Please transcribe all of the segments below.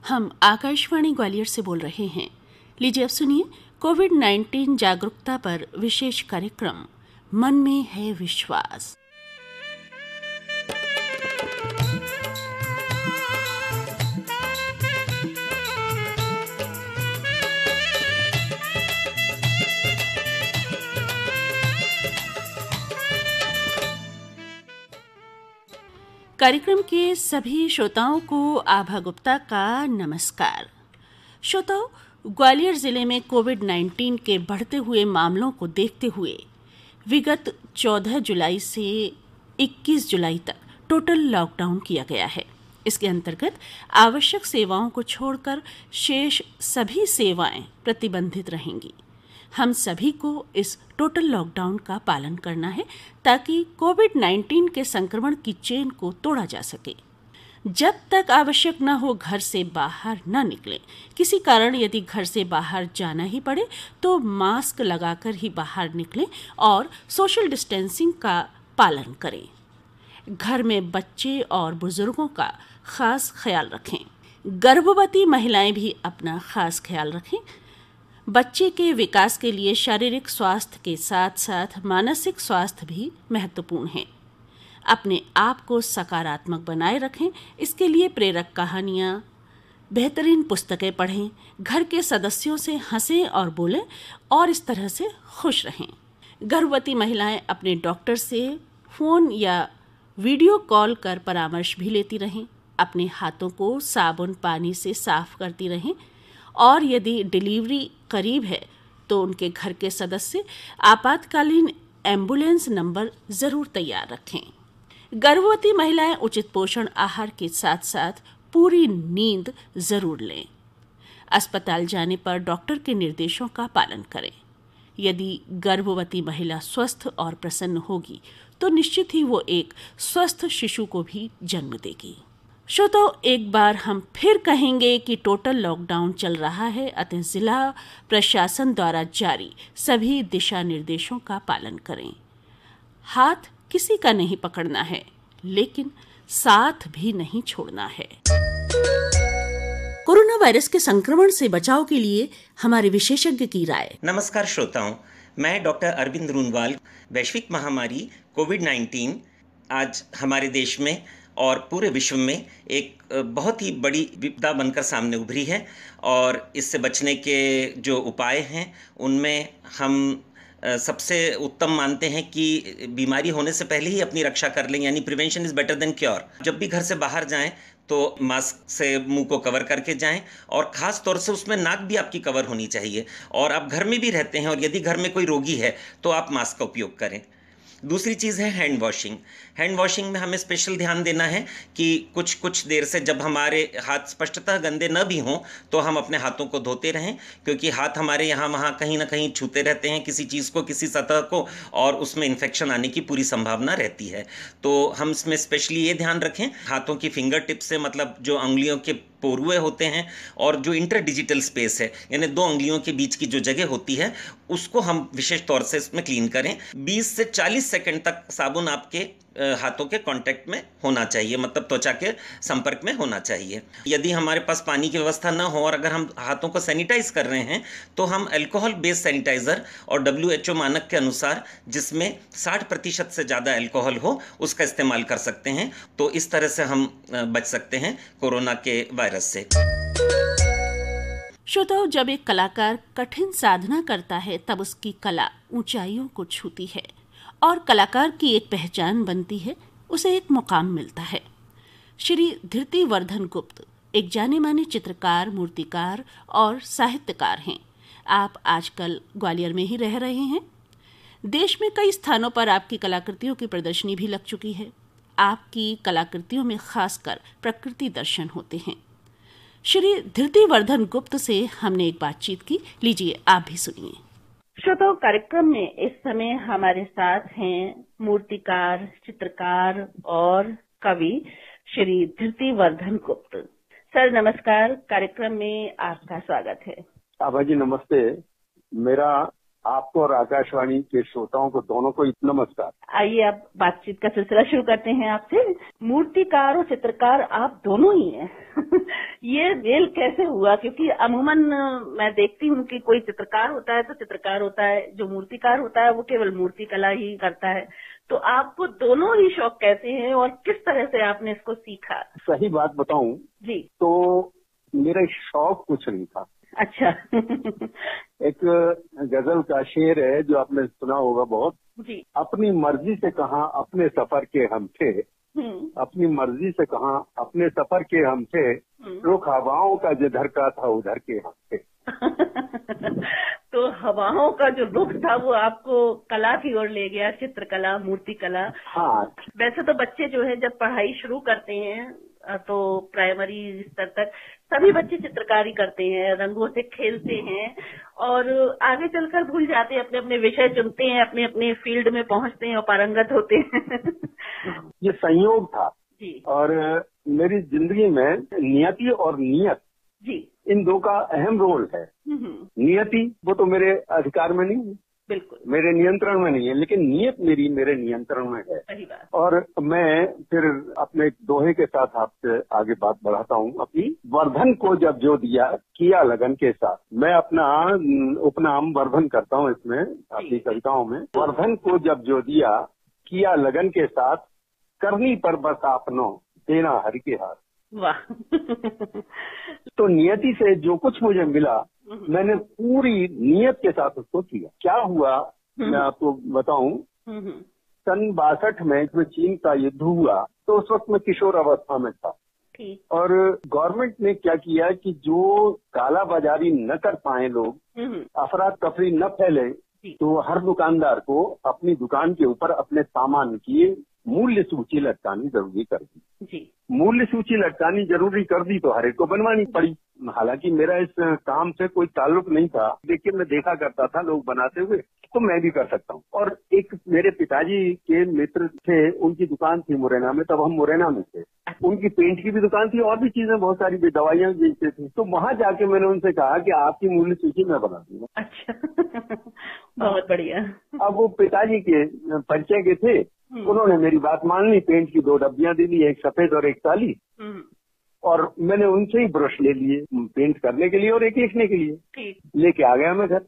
हम आकाशवाणी ग्वालियर से बोल रहे हैं। लीजिए अब सुनिए कोविड-19 जागरूकता पर विशेष कार्यक्रम मन में है विश्वास। कार्यक्रम के सभी श्रोताओं को आभा गुप्ता का नमस्कार। श्रोताओं, ग्वालियर जिले में कोविड-19 के बढ़ते हुए मामलों को देखते हुए विगत 14 जुलाई से 21 जुलाई तक टोटल लॉकडाउन किया गया है। इसके अंतर्गत आवश्यक सेवाओं को छोड़कर शेष सभी सेवाएं प्रतिबंधित रहेंगी। हम सभी को इस टोटल लॉकडाउन का पालन करना है ताकि कोविड-19 के संक्रमण की चेन को तोड़ा जा सके। जब तक आवश्यक न हो घर से बाहर न निकलें। किसी कारण यदि घर से बाहर जाना ही पड़े तो मास्क लगाकर ही बाहर निकलें और सोशल डिस्टेंसिंग का पालन करें। घर में बच्चे और बुजुर्गों का खास ख्याल रखें। गर्भवती महिलाएं भी अपना खास ख्याल रखें। बच्चे के विकास के लिए शारीरिक स्वास्थ्य के साथ साथ मानसिक स्वास्थ्य भी महत्वपूर्ण है। अपने आप को सकारात्मक बनाए रखें। इसके लिए प्रेरक कहानियाँ, बेहतरीन पुस्तकें पढ़ें, घर के सदस्यों से हंसें और बोलें और इस तरह से खुश रहें। गर्भवती महिलाएं अपने डॉक्टर से फ़ोन या वीडियो कॉल कर परामर्श भी लेती रहें। अपने हाथों को साबुन पानी से साफ करती रहें और यदि डिलीवरी करीब है तो उनके घर के सदस्य आपातकालीन एम्बुलेंस नंबर ज़रूर तैयार रखें। गर्भवती महिलाएं उचित पोषण आहार के साथ साथ पूरी नींद ज़रूर लें। अस्पताल जाने पर डॉक्टर के निर्देशों का पालन करें। यदि गर्भवती महिला स्वस्थ और प्रसन्न होगी तो निश्चित ही वो एक स्वस्थ शिशु को भी जन्म देगी। श्रोताओं, एक बार हम फिर कहेंगे कि टोटल लॉकडाउन चल रहा है, अतः जिला प्रशासन द्वारा जारी सभी दिशा निर्देशों का पालन करें। हाथ किसी का नहीं पकड़ना है, लेकिन साथ भी नहीं छोड़ना है। कोरोना वायरस के संक्रमण से बचाव के लिए हमारे विशेषज्ञ की राय। नमस्कार श्रोताओं, मैं डॉक्टर अरविंद रूनवाल। वैश्विक महामारी कोविड-19 आज हमारे देश में और पूरे विश्व में एक बहुत ही बड़ी विपदा बनकर सामने उभरी है और इससे बचने के जो उपाय हैं उनमें हम सबसे उत्तम मानते हैं कि बीमारी होने से पहले ही अपनी रक्षा कर लें, यानी prevention is better than cure. जब भी घर से बाहर जाएं तो मास्क से मुंह को कवर करके जाएं और ख़ास तौर से उसमें नाक भी आपकी कवर होनी चाहिए। और आप घर में भी रहते हैं और यदि घर में कोई रोगी है तो आप मास्क का उपयोग करें। दूसरी चीज़ है हैंड वॉशिंग। हैंड वॉशिंग में हमें स्पेशल ध्यान देना है कि कुछ देर से जब हमारे हाथ स्पष्टतः गंदे न भी हों तो हम अपने हाथों को धोते रहें, क्योंकि हाथ हमारे यहाँ वहाँ कहीं ना कहीं छूते रहते हैं किसी चीज़ को, किसी सतह को, और उसमें इन्फेक्शन आने की पूरी संभावना रहती है। तो हम इसमें स्पेशली ये ध्यान रखें हाथों की फिंगर टिप से, मतलब जो अंगुलियों के पोरुए होते हैं और जो इंटर डिजिटल स्पेस है, यानी दो अंगुलियों के बीच की जो जगह होती है, उसको हम विशेष तौर से इसमें क्लीन करें। 20 से 40 सेकंड तक साबुन आपके हाथों के कांटेक्ट में होना चाहिए, मतलब त्वचा के संपर्क में होना चाहिए। यदि हमारे पास पानी की व्यवस्था न हो और अगर हम हाथों को सैनिटाइज कर रहे हैं तो हम अल्कोहल बेस्ड सैनिटाइज़र और WHO मानक के अनुसार जिसमें 60% से ज़्यादा अल्कोहल हो उसका इस्तेमाल कर सकते हैं। तो इस तरह से हम बच सकते हैं कोरोना के वायरस से। श्रोताओं, जब एक कलाकार कठिन साधना करता है तब उसकी कला ऊंचाइयों को छूती है और कलाकार की एक पहचान बनती है, उसे एक मुकाम मिलता है। श्री धृतिवर्धन गुप्त एक जाने माने चित्रकार, मूर्तिकार और साहित्यकार हैं। आप आजकल ग्वालियर में ही रह रहे हैं। देश में कई स्थानों पर आपकी कलाकृतियों की प्रदर्शनी भी लग चुकी है। आपकी कलाकृतियों में खासकर प्रकृति दर्शन होते हैं। श्री धृतिवर्धन गुप्त से हमने एक बातचीत की, लीजिए आप भी सुनिए। श्रोताओं, कार्यक्रम में इस समय हमारे साथ हैं मूर्तिकार, चित्रकार और कवि श्री धृतिवर्धन गुप्त। सर नमस्कार, कार्यक्रम में आपका स्वागत है। आभा जी नमस्ते। मेरा आपको और आकाशवाणी के श्रोताओं को दोनों को नमस्कार। आइए अब बातचीत का सिलसिला शुरू करते हैं आपसे। मूर्तिकार और चित्रकार आप दोनों ही हैं। ये मेल कैसे हुआ? क्योंकि अमूमन मैं देखती हूँ कि कोई चित्रकार होता है तो चित्रकार होता है, जो मूर्तिकार होता है वो केवल मूर्ति कला ही करता है। तो आपको दोनों ही शौक कैसे हैं और किस तरह से आपने इसको सीखा? सही बात बताऊं जी, तो मेरा शौक कुछ नहीं था। अच्छा। एक गजल का शेर है जो आपने सुना होगा बहुत, जी, अपनी मर्जी से कहाँ अपने सफर के हम थे, अपनी मर्जी से कहाँ अपने सफर के हम थे, रुख हवाओं का जिधर का था उधर के हम थे। तो हवाओं का जो रुख था वो आपको कला की ओर ले गया, चित्रकला, मूर्ति कला। हाँ, वैसे तो बच्चे जो है जब पढ़ाई शुरू करते हैं तो प्राइमरी स्तर तक सभी बच्चे चित्रकारी करते हैं, रंगों से खेलते हैं और आगे चलकर भूल जाते हैं, अपने अपने विषय चुनते हैं, अपने अपने फील्ड में पहुंचते हैं और पारंगत होते हैं। ये संयोग था जी, और मेरी जिंदगी में नियति और नियत जी, इन दो का अहम रोल है। नियति वो तो मेरे अधिकार में नहीं है, बिल्कुल, मेरे नियंत्रण में नहीं है, लेकिन नियत मेरे नियंत्रण में है। सही बात। और मैं फिर अपने दोहे के साथ आपसे आगे बात बढ़ाता हूँ। अपनी वर्धन को जब जो दिया किया लगन के साथ, मैं अपना उपनाम वर्धन करता हूँ इसमें अपनी कविताओं में। वर्धन को जब जो दिया किया लगन के साथ, करनी पर बस आपनो देना हरि के हाथ। वाह। तो नियति से जो कुछ मुझे मिला मैंने पूरी नियत के साथ उसको किया। क्या हुआ मैं आपको बताऊं। सन 62 में चीन का युद्ध हुआ तो उस वक्त मैं किशोर अवस्था में था। और गवर्नमेंट ने क्या किया कि जो काला बाजारी न कर पाए लोग, अफरा तफरी न फैले, तो हर दुकानदार को अपनी दुकान के ऊपर अपने सामान की मूल्य सूची लटकानी जरूरी कर दी। मूल्य सूची लटकानी जरूरी कर दी तो हर एक को बनवानी पड़ी। हालांकि मेरा इस काम से कोई ताल्लुक नहीं था, लेकिन मैं देखा करता था लोग बनाते हुए, तो मैं भी कर सकता हूँ। और एक मेरे पिताजी के मित्र थे, उनकी दुकान थी मुरैना में, तब हम मुरैना में थे। उनकी पेंट की भी दुकान थी और भी चीजें बहुत सारी, दवाइयां बेचते थे। तो वहां जाके मैंने उनसे कहा कि आपकी मूल्य सूची मैं बना दूंगा। अच्छा। बहुत बढ़िया। अब वो पिताजी के परिचय के थे, उन्होंने मेरी बात मान ली। पेंट की 2 डब्बियां दे दी, एक सफेद और एक काली। और मैंने उनसे ही ब्रश ले लिए पेंट करने के लिए और एक लिखने के लिए। लेके आ गया मैं घर।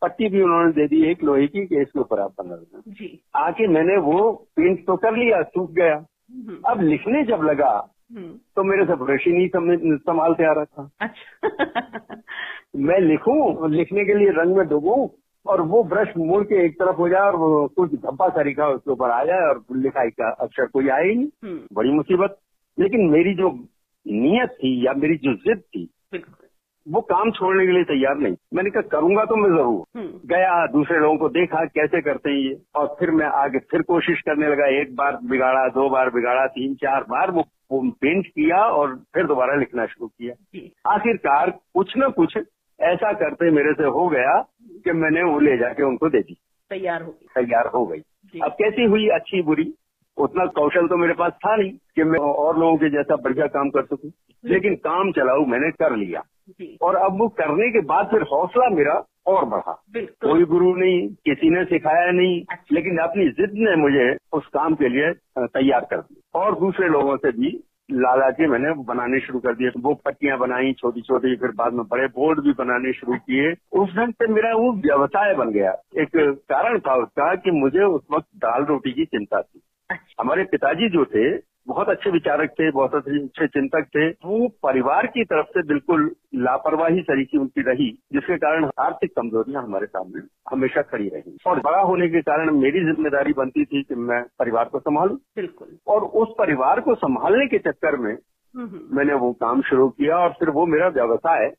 पट्टी भी उन्होंने दे दी एक लोहे की कि इसके ऊपर आप बना देना। आके मैंने वो पेंट तो कर लिया, सूख गया। अब लिखने जब लगा तो मेरे से ब्रश ही नहीं संभालते आ रहा था। अच्छा। मैं लिखूं, लिखने के लिए रंग में डूबूं और वो ब्रश मुड़ के एक तरफ हो जाए और वो कुछ धब्बा सा लिखा उसके ऊपर आ जाए और लिखाई का अक्षर कोई आए ही नहीं। बड़ी मुसीबत। लेकिन मेरी जो नियत थी या मेरी जो जिद थी, वो काम छोड़ने के लिए तैयार नहीं। मैंने कहा करूंगा तो मैं जरूर। गया, दूसरे लोगों को देखा कैसे करते हैं ये, और फिर मैं आगे फिर कोशिश करने लगा। 1 बार बिगाड़ा, 2 बार बिगाड़ा, 3-4 बार वो पेंट किया और फिर दोबारा लिखना शुरू किया। आखिरकार कुछ न कुछ ऐसा करते मेरे से हो गया कि मैंने वो ले जाके उनको दे दी। तैयार हो गई। अब कैसी हुई, अच्छी बुरी, उतना कौशल तो मेरे पास था नहीं कि मैं और लोगों के जैसा बढ़िया काम कर सकूं, लेकिन काम चलाऊ मैंने कर लिया। और अब वो करने के बाद फिर हौसला मेरा और बढ़ा। कोई गुरु नहीं, किसी ने सिखाया नहीं, लेकिन अपनी जिद ने मुझे उस काम के लिए तैयार कर दिया। और दूसरे लोगों से भी लाला के मैंने बनाने शुरू कर दिए। वो पट्टियां बनाई छोटी छोटी, फिर बाद में बड़े बोर्ड भी बनाने शुरू किए। उस ढंग से मेरा वो व्यवसाय बन गया। एक कारण था उसका कि मुझे उस वक्त दाल रोटी की चिंता थी। हमारे पिताजी जो थे बहुत अच्छे विचारक थे, बहुत अच्छे चिंतक थे। वो परिवार की तरफ से बिल्कुल लापरवाही तरीके उनकी रही, जिसके कारण आर्थिक कमजोरियां हमारे सामने हमेशा खड़ी रही। और बड़ा होने के कारण मेरी जिम्मेदारी बनती थी कि मैं परिवार को संभालूं। बिल्कुल। और उस परिवार को संभालने के चक्कर में मैंने वो काम शुरू किया और फिर वो मेरा व्यवसाय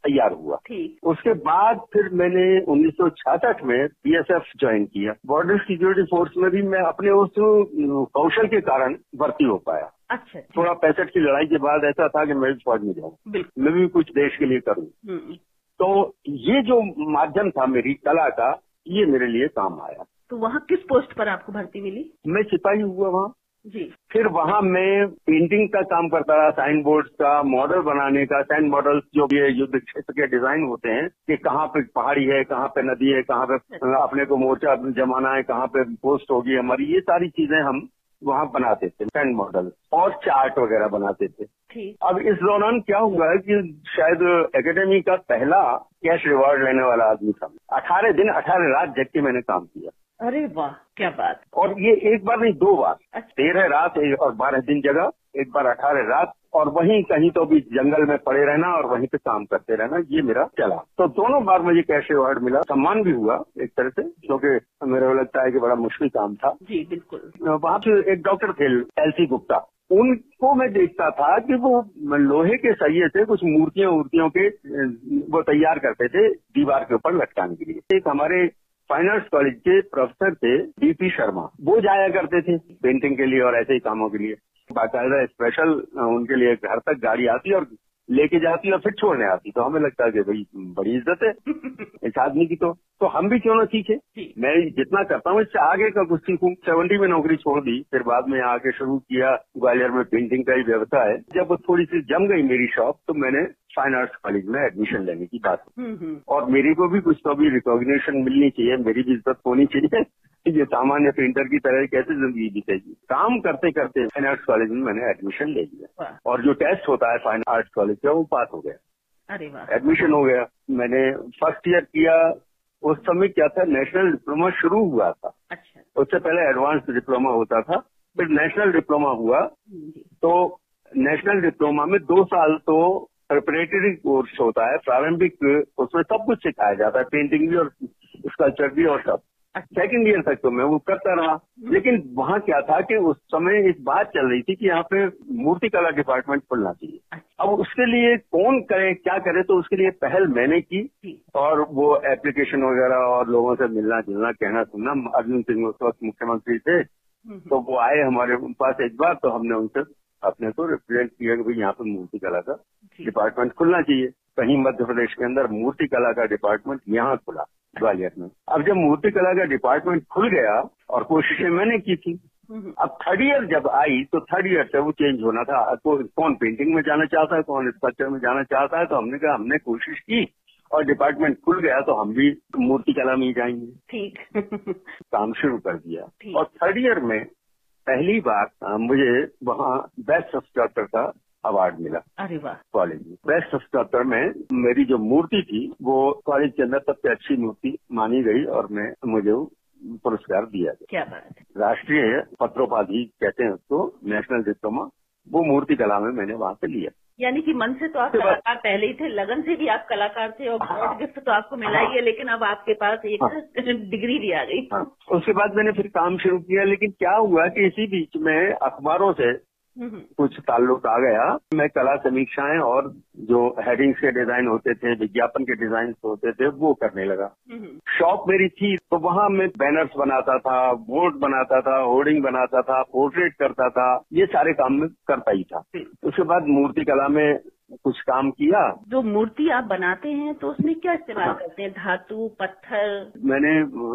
तैयार हुआ। उसके बाद फिर मैंने 1966 में बीएसएफ ज्वाइन किया। बॉर्डर सिक्योरिटी फोर्स में भी मैं अपने उस कौशल के कारण भर्ती हो पाया। अच्छा। थोड़ा 65 की लड़ाई के बाद ऐसा था कि मैं फौज में जाऊँ, मैं भी कुछ देश के लिए करूँ। तो ये जो माध्यम था मेरी कला का, ये मेरे लिए काम आया। तो वहाँ किस पोस्ट पर आपको भर्ती मिली? मैं सिपाही हुआ वहाँ। जी। फिर वहां मैं पेंटिंग का काम करता रहा, साइन बोर्ड्स का, मॉडल बनाने का, साइन मॉडल्स जो भी युद्ध क्षेत्र के डिजाइन होते हैं कि कहाँ पे पहाड़ी है, कहाँ पे नदी है, कहाँ पे अपने को मोर्चा जमाना है, कहाँ पे पोस्ट होगी हमारी, ये सारी चीजें हम वहाँ बनाते थे, साइन मॉडल और चार्ट वगैरह बनाते थे। अब इस दौरान क्या हुआ है कि शायद एकेडमी का पहला कैश रिवॉर्ड लेने वाला आदमी था। 18 दिन 18 रात जग के मैंने काम किया। अरे वाह, क्या बात। और ये एक बार नहीं, 2 बार। 13 रात और 12 दिन जगह, एक बार 18 रात, और वहीं कहीं तो भी जंगल में पड़े रहना और वहीं पे काम करते रहना, ये मेरा चला। तो दोनों बार मुझे कैश अवार्ड मिला, सम्मान भी हुआ एक तरह से, क्योंकि मेरे को लगता है कि बड़ा मुश्किल काम था। जी बिल्कुल। वहाँ पे एक डॉक्टर थे LC गुप्ता, उनको मैं देखता था कि वो लोहे के सरिये से कुछ मूर्तियों के वो तैयार करते थे दीवार के ऊपर लटकाने के लिए। एक हमारे फाइन आर्ट्स कॉलेज के प्रोफेसर थे DP शर्मा, वो जाया करते थे पेंटिंग के लिए और ऐसे ही कामों के लिए। बाकायदा स्पेशल उनके लिए घर तक गाड़ी आती और लेके जाती और फिर छोड़ने आती। तो हमें लगता है कि भाई बड़ी इज्जत है इस आदमी की, तो हम भी क्यों ना सीखे। मैं जितना करता हूँ इससे आगे का कुछ सीखूं। 70 में नौकरी छोड़ दी, फिर बाद में आके शुरू किया ग्वालियर में पेंटिंग का ही व्यवसाय। जब थोड़ी सी जम गई मेरी शॉप तो मैंने फाइन आर्ट्स कॉलेज में एडमिशन लेने की बात की। और मेरी को भी कुछ तो भी रिकॉग्निशन मिलनी चाहिए, मेरी भी इज्जत होनी चाहिए। ये सामान्य पेंटर की तरह कैसे जिंदगी बीतेगी। काम करते करते फाइन आर्ट्स कॉलेज में मैंने एडमिशन ले लिया और जो टेस्ट होता है फाइन आर्ट्स कॉलेज का वो पास हो गया। अरे वाह। एडमिशन हो गया। मैंने फर्स्ट ईयर किया। उस समय क्या था, नेशनल डिप्लोमा शुरू हुआ था। अच्छा। उससे पहले एडवांस डिप्लोमा होता था, फिर नेशनल डिप्लोमा हुआ। तो नेशनल डिप्लोमा में 2 साल तो प्रिपरेटरी कोर्स होता है, प्रारंभिक, उसमें सब कुछ सिखाया जाता है, पेंटिंग भी और स्कल्पचर भी और सब। सेकेंड ईयर तक तो मैं वो करता रहा। लेकिन वहाँ क्या था कि उस समय इस बात चल रही थी कि यहाँ पे मूर्ति कला डिपार्टमेंट खुलना चाहिए। अब उसके लिए कौन करे क्या करे, तो उसके लिए पहल मैंने की और वो एप्लीकेशन वगैरह और लोगों से मिलना जुलना, कहना सुनना। अर्जुन सिंह उस वक्त मुख्यमंत्री थे, तो वो आए हमारे पास एक बार, तो हमने उनसे अपने को रिप्रेजेंट किया कि भाई यहाँ पे मूर्ति कला का डिपार्टमेंट खुलना चाहिए। कहीं मध्य प्रदेश के अंदर मूर्ति कला का डिपार्टमेंट यहाँ खुला ग्वालियर में। अब जब मूर्ति कला का डिपार्टमेंट खुल गया और कोशिशें मैंने की थी, अब 3rd ईयर जब आई तो 3rd ईयर से वो चेंज होना था। तो कौन पेंटिंग में जाना चाहता है, कौन स्कल्पचर में जाना चाहता है। तो हमने कहा हमने कोशिश की और डिपार्टमेंट खुल गया तो हम भी मूर्ति कला में ही जाएंगे। ठीक। काम शुरू कर दिया। और 3rd ईयर में पहली बार मुझे वहाँ बेस्ट स्कल्पचर का अवार्ड मिला। अरे वाह। कॉलेज में बेस्ट स्कल्पचर में मेरी जो मूर्ति थी वो कॉलेज के अंदर सबसे अच्छी मूर्ति मानी गई और मुझे पुरस्कार दिया गया। क्या बात है। राष्ट्रीय पत्रोपाधि कहते हैं उसको, नेशनल डिप्लोमा, वो मूर्ति कला में मैंने वहाँ से लिया। यानी कि मन से तो आप कलाकार पहले ही थे, लगन से भी आप कलाकार थे और गॉड गिफ्ट तो आपको मिला ही है, लेकिन अब आपके पास एक डिग्री भी आ गई। उसके बाद मैंने फिर काम शुरू किया। लेकिन क्या हुआ कि इसी बीच में अखबारों से कुछ ताल्लुक आ गया। मैं कला समीक्षाएं और जो हेडिंग्स के डिजाइन होते थे, विज्ञापन के डिजाइन होते थे, वो करने लगा। शॉप मेरी थी तो वहाँ मैं बैनर्स बनाता था, बोर्ड बनाता था, होर्डिंग बनाता था, पोर्ट्रेट करता था, ये सारे काम मैं करता ही था। उसके बाद मूर्ति कला में कुछ काम किया। जो मूर्ति आप बनाते हैं तो उसमें क्या इस्तेमाल करते हैं, धातु, पत्थर? मैंने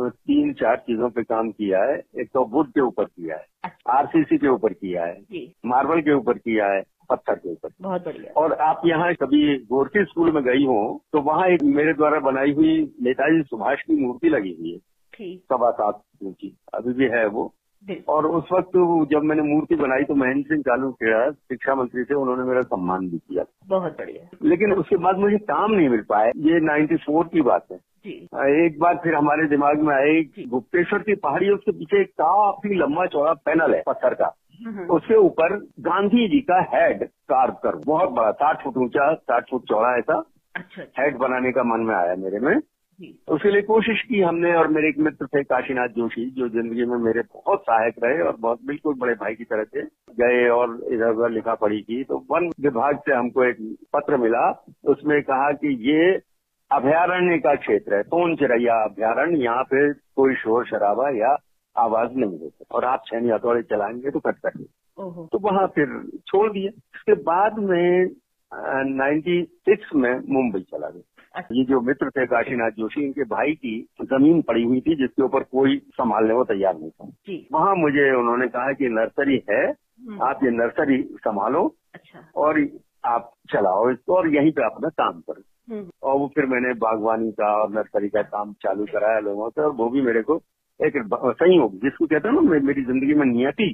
3-4 चीजों पे काम किया है। एक तो वुड के ऊपर किया है, RCC के ऊपर किया है, मार्बल के ऊपर किया है, पत्थर के ऊपर। बहुत बढ़िया। और आप यहाँ कभी गोरखी स्कूल में गई हो तो वहाँ एक मेरे द्वारा बनाई हुई नेताजी सुभाष की मूर्ति लगी हुई है, 7.25 फुट की, अभी भी है वो। और उस वक्त जब मैंने मूर्ति बनाई तो महेंद्र सिंह चालुक्य शिक्षा मंत्री थे, उन्होंने मेरा सम्मान भी किया। बहुत बढ़िया। लेकिन उसके बाद मुझे काम नहीं मिल पाया। ये 94 की बात है। एक बार फिर हमारे दिमाग में आए, गुप्तेश्वर की पहाड़ी, उसके पीछे एक काफी लंबा चौड़ा पैनल है पत्थर का, उसके ऊपर गांधी जी का हेड कार्व कर, बहुत बड़ा, 60 फुट ऊंचा, 60 फुट चौड़ा ऐसा हेड बनाने का मन में आया मेरे में। उसके लिए कोशिश की हमने। और मेरे एक मित्र थे काशीनाथ जोशी, जो जिंदगी में मेरे बहुत सहायक रहे और बहुत बिल्कुल बड़े भाई की तरह थे। गए और इधर उधर लिखा पढ़ी की तो वन विभाग से हमको एक पत्र मिला, उसमें कहा कि ये अभयारण्य का क्षेत्र है, सोन चिरैया अभयारण्य, यहाँ पे कोई शोर शराबा या आवाज नहीं होता और आप छेनी हथौड़े चलाएंगे तो कट कट। तो वहाँ फिर छोड़ दिया। उसके बाद में 96 में मुंबई चला गया। ये जो मित्र थे काशीनाथ जोशी, इनके भाई की जमीन पड़ी हुई थी जिसके ऊपर कोई संभालने को तैयार नहीं था। वहाँ मुझे उन्होंने कहा कि नर्सरी है, आप ये नर्सरी संभालो और आप चलाओ इसको और यहीं पे अपना काम करो। और वो फिर मैंने बागवानी का और नर्सरी का काम चालू कराया लोगों से, और वो भी मेरे को एक संयोग, जिसको कहते हैं ना मेरी जिंदगी में नियति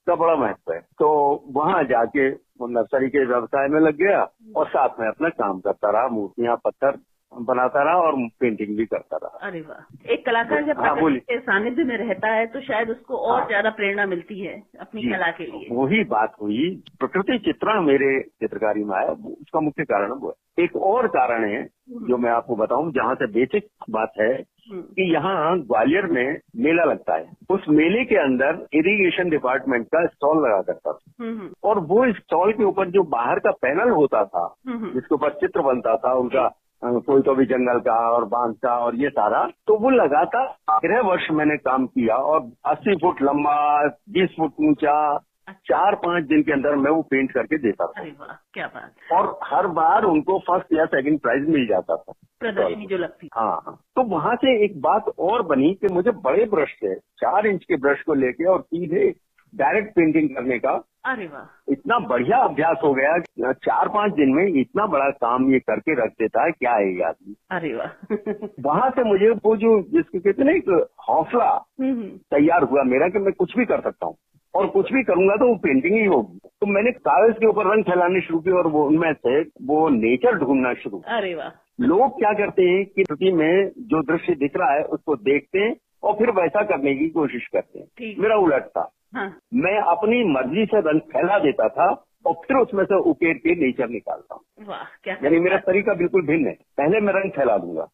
का बड़ा महत्व है। तो वहाँ जाके वो नर्सरी के व्यवसाय में लग गया और साथ में अपना काम करता रहा, मूर्तियाँ पत्थर बनाता रहा और पेंटिंग भी करता रहा। अरे वाह, एक कलाकार जब प्रकृति के सानिध्य में रहता है तो शायद उसको और ज्यादा प्रेरणा मिलती है अपनी कला के लिए। वही बात हुई, प्रकृति चित्रण मेरे चित्रकारी में आया, उसका मुख्य कारण वो है। एक और कारण है जो मैं आपको बताऊं, जहाँ से बेसिक बात है कि यहाँ ग्वालियर में मेला लगता है। उस मेले के अंदर इरिगेशन डिपार्टमेंट का स्टॉल लगा करता था, और वो स्टॉल के ऊपर जो बाहर का पैनल होता था जिसके ऊपर चित्र बनता था उनका, कोई तो भी जंगल का और बांध का और ये सारा, तो वो लगातार 13 वर्ष मैंने काम किया और 80 फुट लंबा, 20 फुट ऊंचा, 4-5 दिन के अंदर मैं वो पेंट करके देता था। अरे वाह, क्या बात। और हर बार उनको फर्स्ट या सेकंड प्राइज मिल जाता था, प्रदर्शनी जो लगती। हाँ। तो वहाँ से एक बात और बनी कि मुझे बड़े ब्रश से 4 इंच के ब्रश को लेके और सीधे डायरेक्ट पेंटिंग करने का अरे वाह इतना बढ़िया अभ्यास हो गया। 4-5 दिन में इतना बड़ा काम ये करके रख देता है, क्या है ये आदमी। अरे वाह वहाँ से मुझे वो जो जिसको कहते हैं ना, एक हौसला तैयार हुआ मेरा कि मैं कुछ भी कर सकता हूँ और कुछ भी करूंगा तो वो पेंटिंग ही होगी। तो मैंने कागज के ऊपर रंग फैलाने शुरू किए और वो उनमें से वो नेचर ढूंढना शुरू। अरे वाह। लोग क्या करते हैं कि प्रकृति में जो दृश्य दिख रहा है उसको देखते हैं और फिर वैसा करने की कोशिश करते हैं। मेरा उलट था। हाँ। मैं अपनी मर्जी से रंग फैला देता था और फिर उसमें से उकेर के नेचर निकालता हूँ। वाह, क्या यानी मेरा तरीका बिल्कुल भिन्न है। पहले मैं रंग फैला दूंगा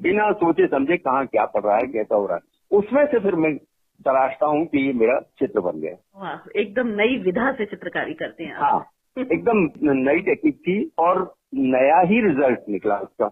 बिना सोचे समझे कहाँ क्या पड़ रहा है, कैसा हो रहा है, उसमें से फिर मैं तराशता हूँ कि ये मेरा चित्र बन गया। वाह, एकदम नई विधा से चित्रकारी करते हैं आप। हाँ, एकदम नई टेक्निक थी और नया ही रिजल्ट निकला उसका।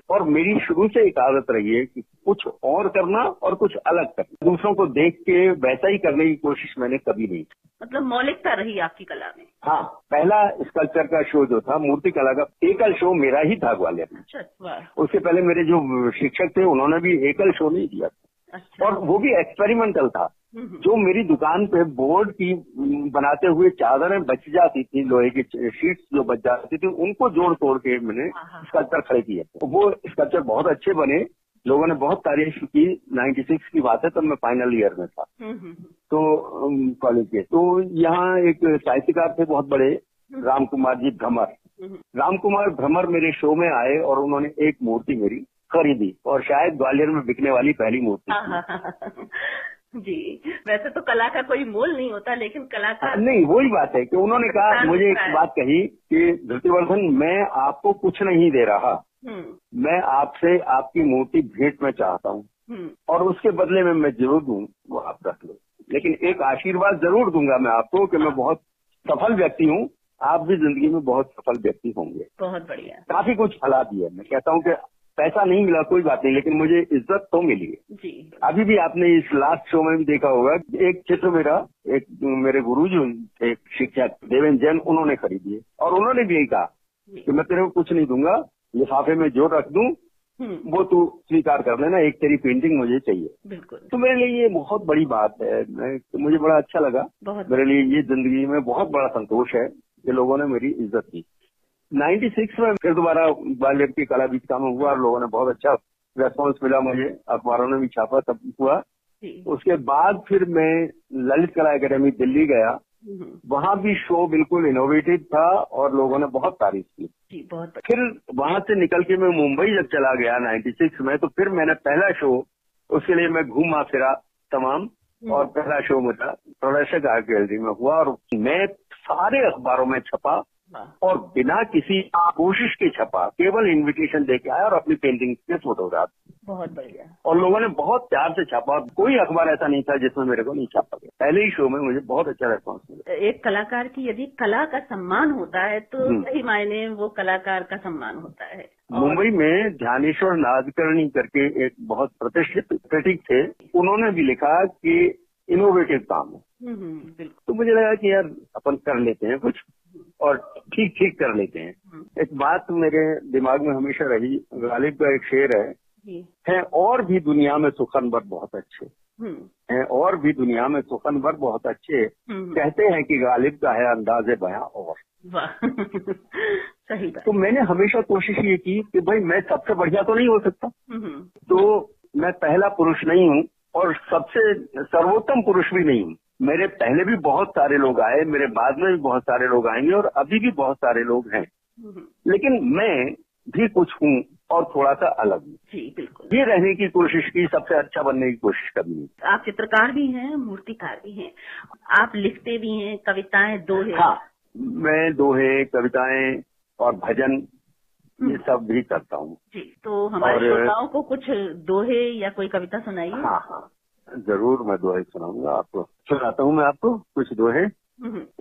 और मेरी शुरू से एक आदत रही है कि कुछ और करना और कुछ अलग करना, दूसरों को देख के वैसा ही करने की कोशिश मैंने कभी नहीं की। मतलब मौलिकता रही आपकी कला में। हाँ, पहला स्कल्पचर का शो जो था, मूर्ति कला का एकल शो मेरा ही था ग्वालियर में। अच्छा। उससे पहले मेरे जो शिक्षक थे उन्होंने भी एकल शो नहीं दिया था। अच्छा। और वो भी एक्सपेरिमेंटल था। जो मेरी दुकान पे बोर्ड की बनाते हुए चादरें बच जाती थी, लोहे की शीट्स जो बच जाती थी, उनको जोड़ तोड़ के मैंने स्कल्पचर खड़े किए। वो स्कल्पचर बहुत अच्छे बने, लोगों ने बहुत तारीफ की। 96 की बात है, तब मैं फाइनल ईयर में था तो कॉलेज के। तो यहाँ एक साहित्यकार थे बहुत बड़े, राम कुमार जी भ्रमर। राम कुमार भ्रमर मेरे शो में आए और उन्होंने एक मूर्ति मेरी खरीदी और शायद ग्वालियर में बिकने वाली पहली मूर्ति जी। वैसे तो कला का कोई मोल नहीं होता, लेकिन कला का नहीं, वही बात है कि उन्होंने कहा, मुझे एक बात कही कि धृतिवर्धन, मैं आपको कुछ नहीं दे रहा, मैं आपसे आपकी मूर्ति भेंट में चाहता हूँ और उसके बदले में मैं जरूर दूं, वो आप रख लो, लेकिन एक आशीर्वाद जरूर दूंगा मैं आपको कि मैं बहुत सफल व्यक्ति हूँ, आप भी जिंदगी में बहुत सफल व्यक्ति होंगे। बहुत बढ़िया। काफी कुछ फला दिया। मैं कहता हूँ कि पैसा नहीं मिला कोई बात नहीं, लेकिन मुझे इज्जत तो मिली है जी। अभी भी आपने इस लास्ट शो में भी देखा होगा, एक चित्र मेरा, एक मेरे गुरुजी थे शिक्षक देवेंद्र जैन, उन्होंने खरीदी है और उन्होंने भी यही कहा कि मैं तेरे को कुछ नहीं दूंगा, लिफाफे में जो रख दूं वो तू स्वीकार कर लेना, एक तेरी पेंटिंग मुझे चाहिए। बिल्कुल। तो मेरे लिए ये बहुत बड़ी बात है, मुझे बड़ा अच्छा लगा। मेरे लिए ये जिंदगी में बहुत बड़ा संतोष है कि लोगों ने मेरी इज्जत की। 96 में फिर दोबारा ग्वालियर की कला बीच में हुआ और लोगों ने बहुत अच्छा रेस्पॉन्स मिला मुझे, अखबारों ने भी छापा, सब हुआ। उसके बाद फिर मैं ललित कला एकेडमी दिल्ली गया, वहाँ भी शो बिल्कुल इनोवेटिव था और लोगों ने बहुत तारीफ की। बहुत। फिर वहाँ से निकल के मैं मुंबई जब चला गया 96 में, तो फिर मैंने पहला शो, उसके लिए मैं घूमा फिरा तमाम, और पहला शो मेरा प्रदर्शक आर्ट गैलरी में हुआ और मैं सारे अखबारों में छपा और बिना किसी कोशिश के छपा, केवल इनविटेशन देके आया और अपनी पेंटिंग के फोटोग्राफ। बहुत बढ़िया। और लोगों ने बहुत प्यार से छापा, कोई अखबार ऐसा नहीं था जिसमें मेरे को नहीं छापा गया। पहले ही शो में मुझे बहुत अच्छा रेस्पॉन्स मिला। एक कलाकार की यदि कला का सम्मान होता है तो सही मायने वो कलाकार का सम्मान होता है। मुंबई में ध्यानेश्वर नादकर्णी करके एक बहुत प्रतिष्ठित क्रिटिक थे, उन्होंने भी लिखा कि इनोवेटिव काम है। तो मुझे लगा कि यार अपन कर लेते हैं कुछ, और ठीक ठीक कर लेते हैं। एक बात मेरे दिमाग में हमेशा रही, गालिब का एक शेर है और भी दुनिया में सुखनवर बहुत अच्छे हैं, और भी दुनिया में सुखनवर बहुत अच्छे, कहते हैं कि गालिब का है अंदाजे बयां और। सही बात। तो मैंने हमेशा कोशिश ये की कि भाई मैं सबसे बढ़िया तो नहीं हो सकता, तो मैं पहला पुरुष नहीं हूँ और सबसे सर्वोत्तम पुरुष भी नहीं हूँ। मेरे पहले भी बहुत सारे लोग आए, मेरे बाद में भी बहुत सारे लोग आएंगे और अभी भी बहुत सारे लोग हैं, लेकिन मैं भी कुछ हूँ और थोड़ा सा अलग हूँ। जी बिल्कुल। ये रहने की कोशिश की, सबसे अच्छा बनने की कोशिश करनी। आप चित्रकार भी हैं, मूर्तिकार भी हैं, आप लिखते भी हैं, कविताएं, दोहे। हाँ, मैं दोहे, कविताएं और भजन ये सब भी करता हूँ। जी, तो हमारे श्रोताओं को कुछ दोहे या कोई कविता सुनाइए। हाँ हाँ जरूर, मैं दोहे सुनाऊंगा आपको। सुनाता हूँ मैं आपको कुछ दोहे।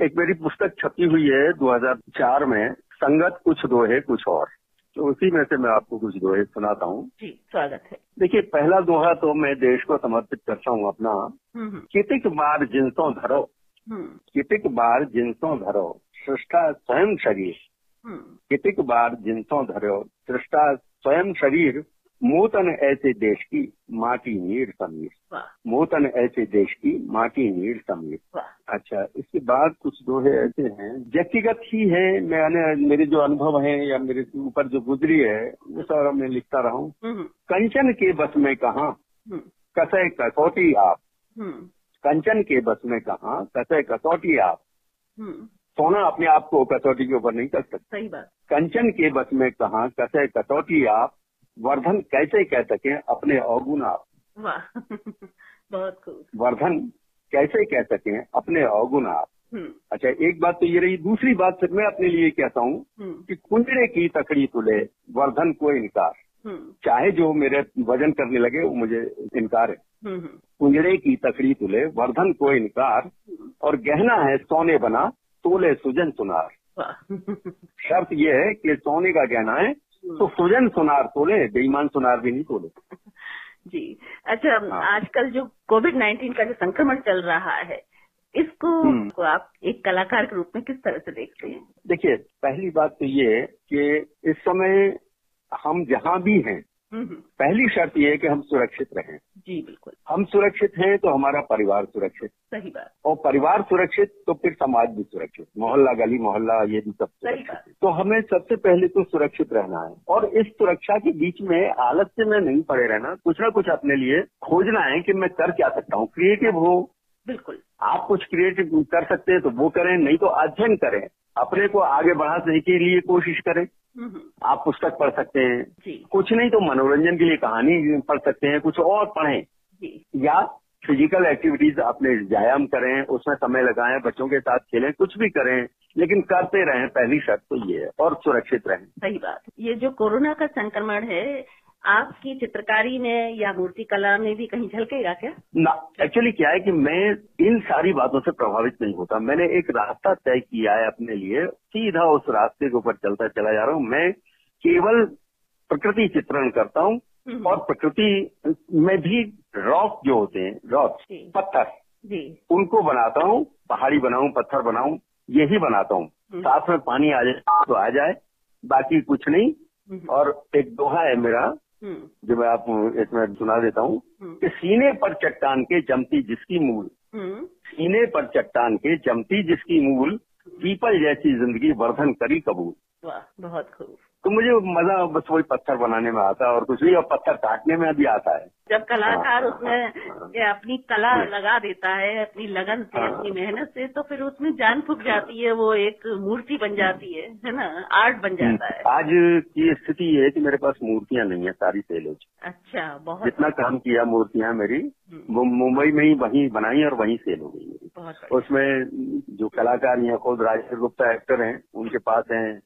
एक मेरी पुस्तक छपी हुई है 2004 में, संगत कुछ दोहे कुछ और, तो उसी में से मैं आपको कुछ दोहे सुनाता हूँ। जी स्वागत है। देखिए, पहला दोहा तो मैं देश को समर्पित करता हूँ अपना। कितिक बार जिनसों धरो, कितिक बार जिनसों धरो, सृष्टा स्वयं शरीर, कितिक बार जिनसों धरो, सृष्टा स्वयं शरीर, मोतन ऐसे देश की माटी नीर समीर, मोतन ऐसे देश की माटी नीर समीर। अच्छा, इसके बाद कुछ दोहे ऐसे हैं, व्यक्तिगत ही है, मैंने मेरे जो अनुभव है या मेरे ऊपर जो गुजरी है वो सारा मैं लिखता रहा हूँ। कंचन के बस में कहाँ कसै कसौटी आप, कंचन के बस में कहाँ कसै कसौटी आप, सोना अपने आप को कसौटी के ऊपर नहीं कर सकता। सही बात। कंचन के बस में कहाँ कसै कसौटी आप, वर्धन कैसे कह सके अपने अवगुण आप। वाह बहुत खूब। वर्धन कैसे कह सके अपने अवगुण आप। अच्छा, एक बात तो ये रही। दूसरी बात फिर मैं अपने लिए कहता हूँ कि कुंजड़े की तकड़ी तुले, वर्धन को इनकार, चाहे जो मेरे वजन करने लगे वो मुझे इनकार है। कुंजड़े की तकड़ी तुले, वर्धन को इनकार, और गहना है सोने बना, तोले सुजन सुनार। शर्त यह है कि सोने का गहना है तो सुजन सुनार तोले, बेईमान सुनार भी नहीं तोले। जी अच्छा, आजकल जो कोविड-19 का जो संक्रमण चल रहा है, इसको आप एक कलाकार के रूप में किस तरह से देखते हैं? देखिए, पहली बात तो ये है कि इस समय हम जहाँ भी हैं, पहली शर्त ये है कि हम सुरक्षित रहें। जी बिल्कुल। हम सुरक्षित हैं तो हमारा परिवार सुरक्षित। सही बात। और परिवार सुरक्षित तो फिर समाज भी सुरक्षित, मोहल्ला गली मोहल्ला ये भी सब सुरक्षित। तो हमें सबसे पहले तो सुरक्षित रहना है, और इस सुरक्षा के बीच में आलस्य में नहीं पड़े रहना, कुछ ना कुछ अपने लिए खोजना है कि मैं कर क्या सकता हूँ। क्रिएटिव हो, बिल्कुल, आप कुछ क्रिएटिव कर सकते हैं तो वो करें, नहीं तो अध्ययन करें, अपने को आगे बढ़ाने के लिए कोशिश करें। आप पुस्तक पढ़ सकते हैं, कुछ नहीं तो मनोरंजन के लिए कहानी पढ़ सकते हैं, कुछ और पढ़ें, या फिजिकल एक्टिविटीज अपने व्यायाम करें, उसमें समय लगाएं, बच्चों के साथ खेलें, कुछ भी करें, लेकिन करते रहें। पहली शर्त तो ये है, और सुरक्षित रहें। सही बात। ये जो कोरोना का संक्रमण है, आपकी चित्रकारी में या मूर्ति कला में भी कहीं झलकेगा क्या? ना, एक्चुअली क्या है कि मैं इन सारी बातों से प्रभावित नहीं होता। मैंने एक रास्ता तय किया है अपने लिए, सीधा उस रास्ते के ऊपर चलता चला जा रहा हूँ। मैं केवल प्रकृति चित्रण करता हूँ, और प्रकृति में भी रॉक जो होते हैं, रॉक पत्थर, उनको बनाता हूँ। पहाड़ी बनाऊं, पत्थर बनाऊं, यही बनाता हूँ। साथ में पानी आ जाए तो आ जाए, बाकी कुछ नहीं। और एक दोहा है मेरा जो मैं आप इसमें सुना देता हूँ कि सीने पर चट्टान के जमती जिसकी मूल, सीने पर चट्टान के जमती जिसकी मूल, पीपल जैसी जिंदगी वर्धन करी कबूल। वाह, बहुत खूब। तो मुझे मजा बस वही पत्थर बनाने में आता है, और कुछ नहीं, और पत्थर काटने में भी आता है। जब कलाकार उसमें अपनी कला लगा देता है, अपनी लगन से, अपनी मेहनत से, तो फिर उसमें जान फूक जाती है, वो एक मूर्ति बन जाती है ना, आर्ट बन जाता है। आज की स्थिति ये है कि मेरे पास मूर्तियां नहीं है, सारी सेल हो चुकी। अच्छा, बहुत। जितना काम किया मूर्तियां मेरी वो मुंबई में ही वहीं बनाई और वहीं सेल हो गई मेरी। उसमें जो कलाकार यहाँ खुद राजेश गुप्ता एक्टर हैं, उनके पास हैं,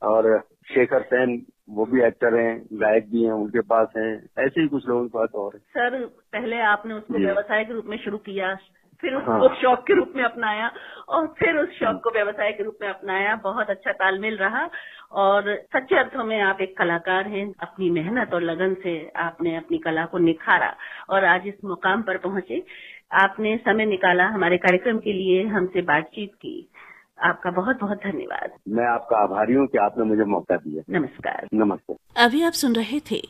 और शेखर सेन वो भी एक्टर हैं, गायक भी हैं, उनके पास हैं, ऐसे ही कुछ लोगों के पास और है। सर, पहले आपने उसको व्यवसाय के रूप में शुरू किया, फिर उसको शौक के रूप में अपनाया, और फिर उस शौक को व्यवसाय के रूप में अपनाया। बहुत अच्छा तालमेल रहा, और सच्चे अर्थों में आप एक कलाकार हैं। अपनी मेहनत और लगन से आपने अपनी कला को निखारा, और आज इस मुकाम पर पहुंचे। आपने समय निकाला हमारे कार्यक्रम के लिए, हमसे बातचीत की। आपका बहुत बहुत धन्यवाद। मैं आपका आभारी हूँ कि आपने मुझे मौका दिया। नमस्कार। नमस्ते। अभी आप सुन रहे थे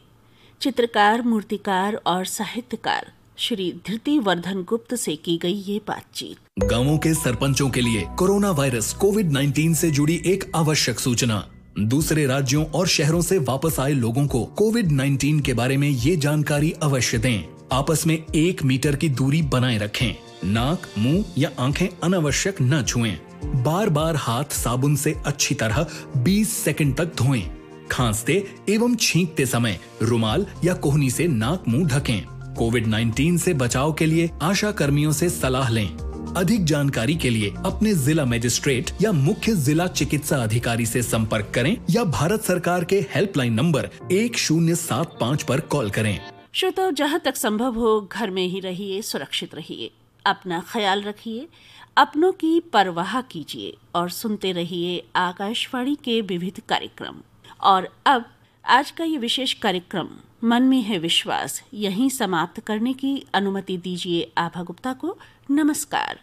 चित्रकार, मूर्तिकार और साहित्यकार श्री धृति वर्धन गुप्त से की गई ये बातचीत। गांवों के सरपंचों के लिए कोरोना वायरस कोविड-19 से जुड़ी एक आवश्यक सूचना। दूसरे राज्यों और शहरों से वापस आए लोगों को कोविड-19 के बारे में ये जानकारी अवश्य दें। आपस में 1 मीटर की दूरी बनाए रखें। नाक, मुंह या आंखें अनावश्यक न छुएं। बार बार हाथ साबुन से अच्छी तरह 20 सेकंड तक धोएं। खांसते एवं छींकते समय रुमाल या कोहनी से नाक मुंह ढकें। कोविड-19 से बचाव के लिए आशा कर्मियों से सलाह लें। अधिक जानकारी के लिए अपने जिला मजिस्ट्रेट या मुख्य जिला चिकित्सा अधिकारी से संपर्क करें या भारत सरकार के हेल्पलाइन नंबर 1075 पर कॉल करें। श्रोताओ, जहाँ तक संभव हो घर में ही रहिए, सुरक्षित रहिए, अपना ख्याल रखिए, अपनों की परवाह कीजिए और सुनते रहिए आकाशवाणी के विविध कार्यक्रम। और अब आज का ये विशेष कार्यक्रम मन में है विश्वास यहीं समाप्त करने की अनुमति दीजिए आभा गुप्ता को। नमस्कार।